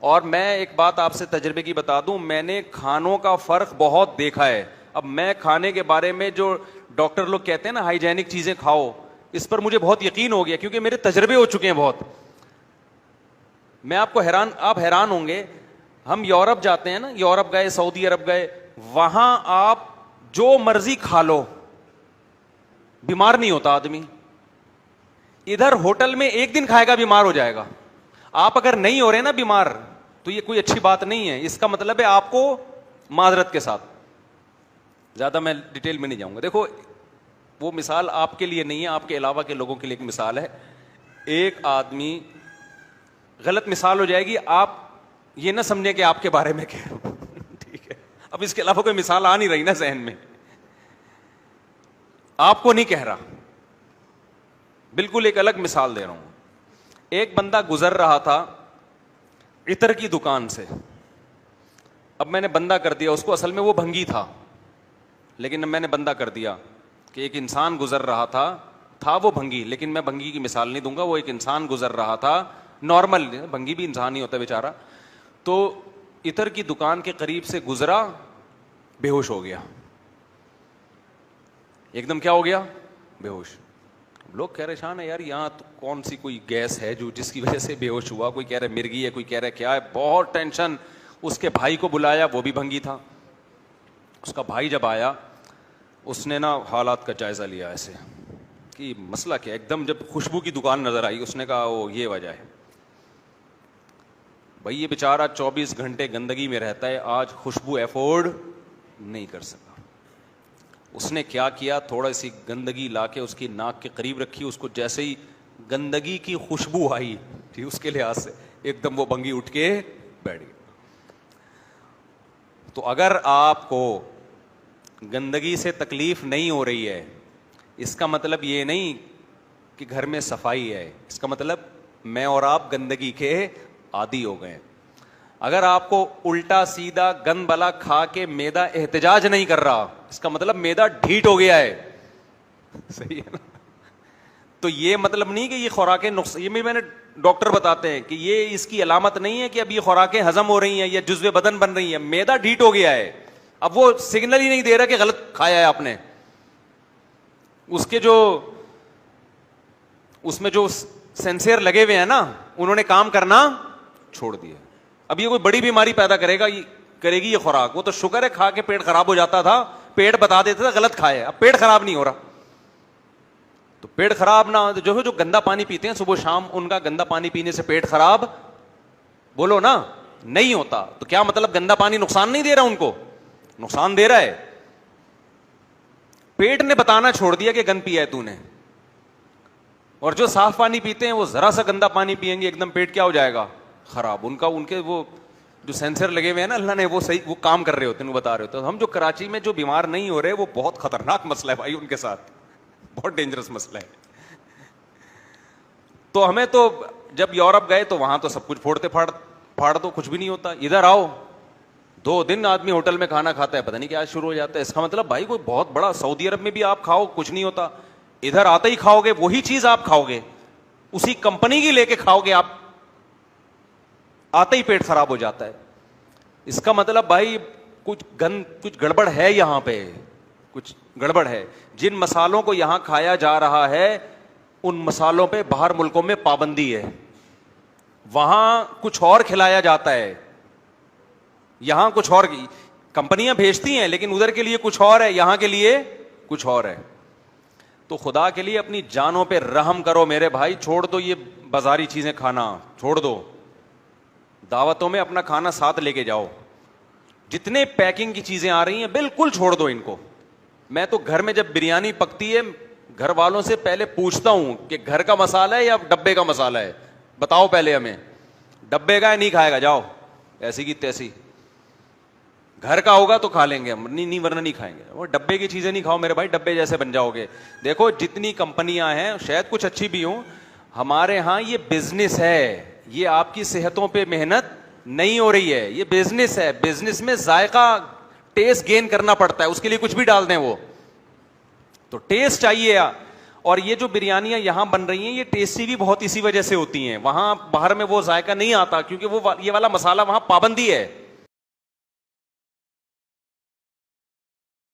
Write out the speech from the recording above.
اور میں ایک بات آپ سے تجربے کی بتا دوں, میں نے کھانوں کا فرق بہت دیکھا ہے. اب میں کھانے کے بارے میں جو ڈاکٹر لوگ کہتے ہیں نا ہائیجینک چیزیں کھاؤ, اس پر مجھے بہت یقین ہو گیا کیونکہ میرے تجربے ہو چکے ہیں بہت. میں آپ حیران ہوں گے, ہم یورپ جاتے ہیں نا, یورپ گئے, سعودی عرب گئے, وہاں آپ جو مرضی کھا لو بیمار نہیں ہوتا آدمی. ادھر ہوٹل میں ایک دن کھائے گا بیمار ہو جائے گا. آپ اگر نہیں ہو رہے نا بیمار تو یہ کوئی اچھی بات نہیں ہے. اس کا مطلب ہے آپ کو معذرت کے ساتھ, زیادہ میں ڈیٹیل میں نہیں جاؤں گا. دیکھو وہ مثال آپ کے لیے نہیں ہے, آپ کے علاوہ کے لوگوں کے لیے ایک مثال ہے. ایک آدمی, غلط مثال ہو جائے گی, آپ یہ نہ سمجھیں کہ آپ کے بارے میں کہہ رہا ہوں, ٹھیک ہے؟ اب اس کے علاوہ کوئی مثال آ نہیں رہی نا ذہن میں, آپ کو نہیں کہہ رہا, بالکل ایک الگ مثال دے رہا ہوں. ایک بندہ گزر رہا تھا عطر کی دکان سے. اب میں نے بندہ کر دیا اس کو, اصل میں وہ بھنگی تھا لیکن اب میں نے بندہ کر دیا کہ ایک انسان گزر رہا تھا وہ بھنگی, لیکن میں بھنگی کی مثال نہیں دوں گا. وہ ایک انسان گزر رہا تھا نارمل, بھنگی بھی انسان ہی ہوتا ہے بیچارہ, تو عطر کی دکان کے قریب سے گزرا, بے ہوش ہو گیا. ایک دم کیا ہو گیا, بے ہوش. لوگ کہہ رہے شان ہے یار یہاں تو کون سی کوئی گیس ہے جو جس کی وجہ سے بے ہوش ہوا, کوئی کہہ رہا مرگی ہے, کوئی کہہ رہا کیا ہے, بہت ٹینشن. اس کے بھائی کو بلایا, وہ بھی بھنگی تھا. اس کا بھائی جب آیا اس نے نا حالات کا جائزہ لیا ایسے کہ مسئلہ کیا. ایک دم جب خوشبو کی دکان نظر آئی اس نے کہا وہ یہ وجہ ہے. بھائی یہ بیچارہ 24 گھنٹے گندگی میں رہتا ہے, آج خوشبو افورڈ نہیں کر سکا. اس نے کیا کیا, تھوڑا سی گندگی لا کے اس کی ناک کے قریب رکھی, اس کو جیسے ہی گندگی کی خوشبو آئی اس کے لحاظ سے ایک دم وہ بھنگی اٹھ کے بیٹھ گئی. تو اگر آپ کو گندگی سے تکلیف نہیں ہو رہی ہے, اس کا مطلب یہ نہیں کہ گھر میں صفائی ہے, اس کا مطلب میں اور آپ گندگی کے عادی ہو گئے. اگر آپ کو الٹا سیدھا گند بلا کھا کے معدہ احتجاج نہیں کر رہا, اس کا مطلب معدہ ڈھیٹ ہو گیا ہے. صحیح ہے نا؟ تو یہ مطلب نہیں کہ یہ خوراکیں یہ میں نے ڈاکٹر بتاتے ہیں کہ یہ اس کی علامت نہیں ہے کہ اب یہ خوراکیں ہضم ہو رہی ہیں یا جزو بدن بن رہی ہیں. معدہ ڈھیٹ ہو گیا ہے, اب وہ سگنل ہی نہیں دے رہا کہ غلط کھایا ہے آپ نے. اس کے اس میں جو سینسر لگے ہوئے ہیں نا, انہوں نے کام کرنا چھوڑ دیا. اب یہ کوئی بڑی بیماری پیدا کرے گی یہ خوراک. وہ تو شکر ہے کھا کے پیٹ خراب ہو جاتا تھا, پیٹ بتا دیتا تھا غلط کھائے, اب پیٹ خراب نہیں ہو رہا. تو پیٹ خراب نہ جو گندا پانی پیتے ہیں صبح شام, ان کا گندا پانی پینے سے پیٹ خراب بولو نا نہیں ہوتا. تو کیا مطلب گندا پانی نقصان نہیں دے رہا, ان کو نقصان دے رہا ہے. پیٹ نے بتانا چھوڑ دیا کہ گند پیا ہے تو نے. اور جو صاف پانی پیتے ہیں وہ ذرا سا گندا پانی پیئیں گے ایک دم پیٹ کیا ہو جائے گا, خراب. ان کے وہ جو سینسر لگے ہوئے ہیں نا اللہ نے, وہ صحیح وہ کام کر رہے ہوتے ہیں, وہ بتا رہے ہوتے ہیں. ہم جو کراچی میں جو بیمار نہیں ہو رہے وہ بہت خطرناک مسئلہ ہے بھائی, ان کے ساتھ بہت ڈینجرس مسئلہ ہے. تو ہمیں تو جب یورپ گئے تو وہاں تو سب کچھ پھاڑ دو, کچھ بھی نہیں ہوتا. ادھر آؤ 2 دن آدمی ہوٹل میں کھانا کھاتا ہے, پتہ نہیں کیا شروع ہو جاتا ہے. اس کا مطلب بھائی کوئی بہت بڑا, سعودی عرب میں بھی آپ کھاؤ کچھ نہیں ہوتا, ادھر آتے ہی کھاؤ گے وہی چیز آپ کھاؤ گے, اسی کمپنی کی لے کے کھاؤ گے آپ, آتے ہی پیٹ خراب ہو جاتا ہے. اس کا مطلب بھائی کچھ گڑبڑ ہے, یہاں پہ کچھ گڑبڑ ہے. جن مسالوں کو یہاں کھایا جا رہا ہے ان مسالوں پہ باہر ملکوں میں پابندی ہے. وہاں کچھ اور کھلایا جاتا ہے, یہاں کچھ اور. کمپنیاں بھیجتی ہیں لیکن ادھر کے لیے کچھ اور ہے, یہاں کے لیے کچھ اور ہے. تو خدا کے لیے اپنی جانوں پہ رحم کرو میرے بھائی, چھوڑ دو یہ بازاری چیزیں کھانا, چھوڑ دو. دعوتوں میں اپنا کھانا ساتھ لے کے جاؤ. جتنے پیکنگ کی چیزیں آ رہی ہیں بالکل چھوڑ دو ان کو. میں تو گھر میں جب بریانی پکتی ہے گھر والوں سے پہلے پوچھتا ہوں کہ گھر کا مسالہ ہے یا ڈبے کا مسالہ ہے, بتاؤ پہلے ہمیں. ڈبے کا ہے نہیں کھائے گا, جاؤ ایسی کی تیسی. گھر کا ہوگا تو کھا لیں گے ہم, نہیں ورنہ نہیں کھائیں گے. وہ ڈبے کی چیزیں نہیں کھاؤ میرے بھائی, ڈبے جیسے بن جاؤ گے. دیکھو جتنی کمپنیاں ہیں شاید کچھ اچھی بھی ہوں, ہمارے ہاں یہ بزنس ہے, یہ آپ کی صحتوں پہ محنت نہیں ہو رہی ہے, یہ بزنس ہے. بزنس میں ذائقہ ٹیسٹ گین کرنا پڑتا ہے, اس کے لیے کچھ بھی ڈال دیں وہ تو ٹیسٹ چاہیے. اور یہ جو بریانیاں یہاں بن رہی ہیں یہ ٹیسٹی بھی بہت اسی وجہ سے ہوتی ہیں, وہاں باہر میں وہ ذائقہ نہیں آتا کیونکہ وہ یہ والا مسالہ وہاں پابندی ہے.